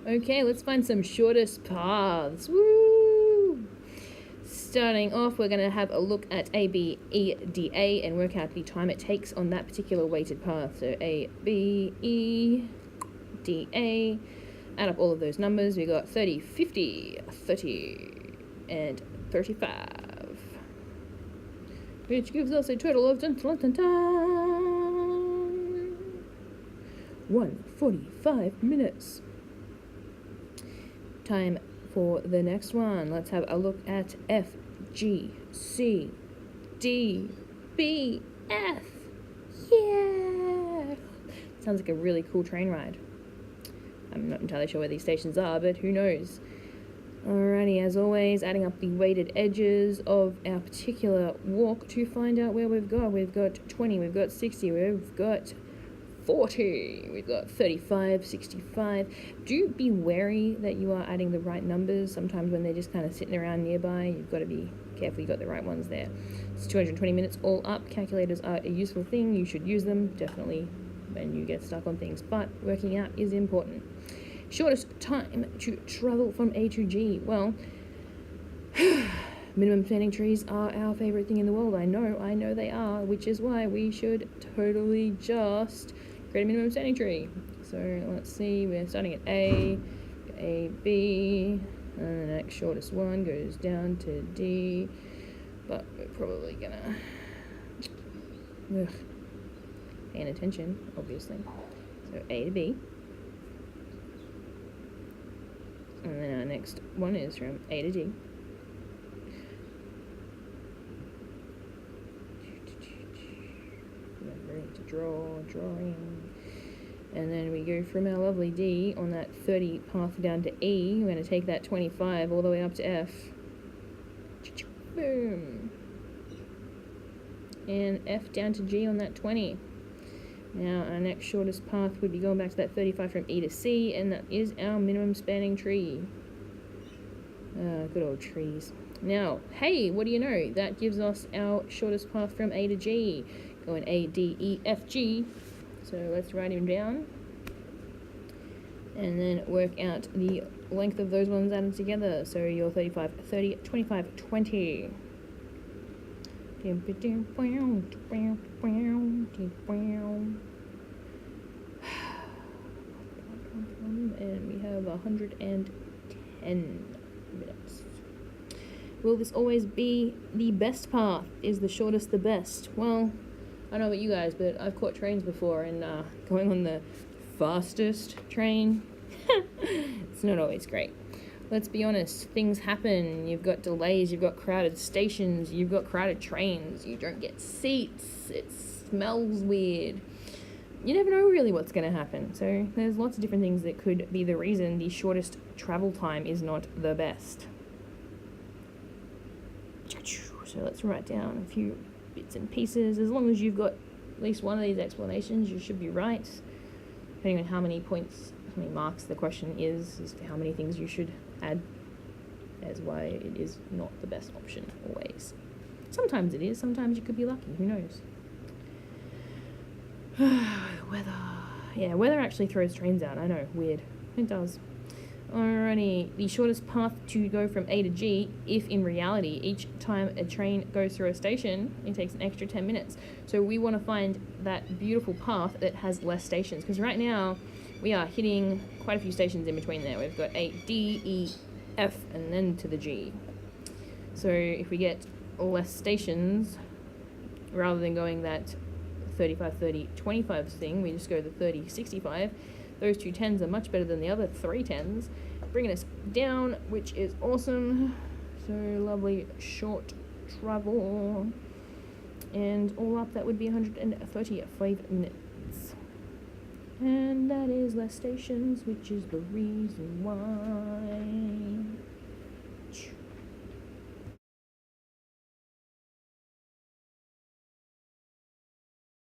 Okay, let's find some shortest paths. Woo! Starting off, we're going to have a look at A, B, E, D, A and work out the time it takes on that particular weighted path. So A, B, E, D, A. Add up all of those numbers. We got 30, 50, 30, and 35. Which gives us a total of 1:45 minutes. Time for the next one. Let's have a look at F, G, C, D, B, F. Yeah! Sounds like a really cool train ride. I'm not entirely sure where these stations are, but who knows. Alrighty, as always, adding up the weighted edges of our particular walk to find out where we've got. We've got 20, we've got 60, we've got 40, we've got 35, 65. Do be wary that you are adding the right numbers. Sometimes when they're just kind of sitting around nearby, you've got to be careful you got the right ones there. It's 220 minutes all up. Calculators are a useful thing. You should use them, definitely, when you get stuck on things. But working out is important. Shortest time to travel from A to G. Well, minimum standing trees are our favorite thing in the world. I know they are, which is why we should totally just create a minimum standing tree. So let's see, we're starting at A, B, and the next shortest one goes down to D, but we're probably gonna, paying attention, obviously. So A to B. And then our next one is from A to D. Remembering to drawing. And then we go from our lovely D on that 30 path down to E. We're going to take that 25 all the way up to F. Boom. And F down to G on that 20. Now our next shortest path would be going back to that 35 from E to C, and that is our minimum spanning tree. Good old trees. Now, hey, what do you know? That gives us our shortest path from A to G. Going A, D, E, F, G. So let's write him down. And then work out the length of those ones added together. So your 35, 30, 25, 20. And we have 110 minutes. Will this always be the best path? Is the shortest the best? Well, I don't know about you guys, but I've caught trains before, and going on the fastest train, it's not always great. Let's be honest, things happen. You've got delays, you've got crowded stations, you've got crowded trains, you don't get seats, it smells weird. You never know really what's going to happen. So there's lots of different things that could be the reason the shortest travel time is not the best. So let's write down a few bits and pieces. As long as you've got at least one of these explanations, you should be right. Depending on how many points, how many marks the question is as to how many things you should add, as why it is not the best option always. Sometimes it is, sometimes you could be lucky, who knows. Weather. Yeah, weather actually throws trains out, I know, weird. It does. Alrighty, the shortest path to go from A to G, if in reality each time a train goes through a station, it takes an extra 10 minutes. So we want to find that beautiful path that has less stations, because right now we are hitting quite a few stations in between there. We've got A, D, E, F, and then to the G. So if we get less stations, rather than going that 35, 30, 25 thing, we just go the 30, 65. Those two 10s are much better than the other 3 10s, bringing us down, which is awesome. So lovely short travel. And all up, that would be 135 minutes. And that is less stations, which is the reason why.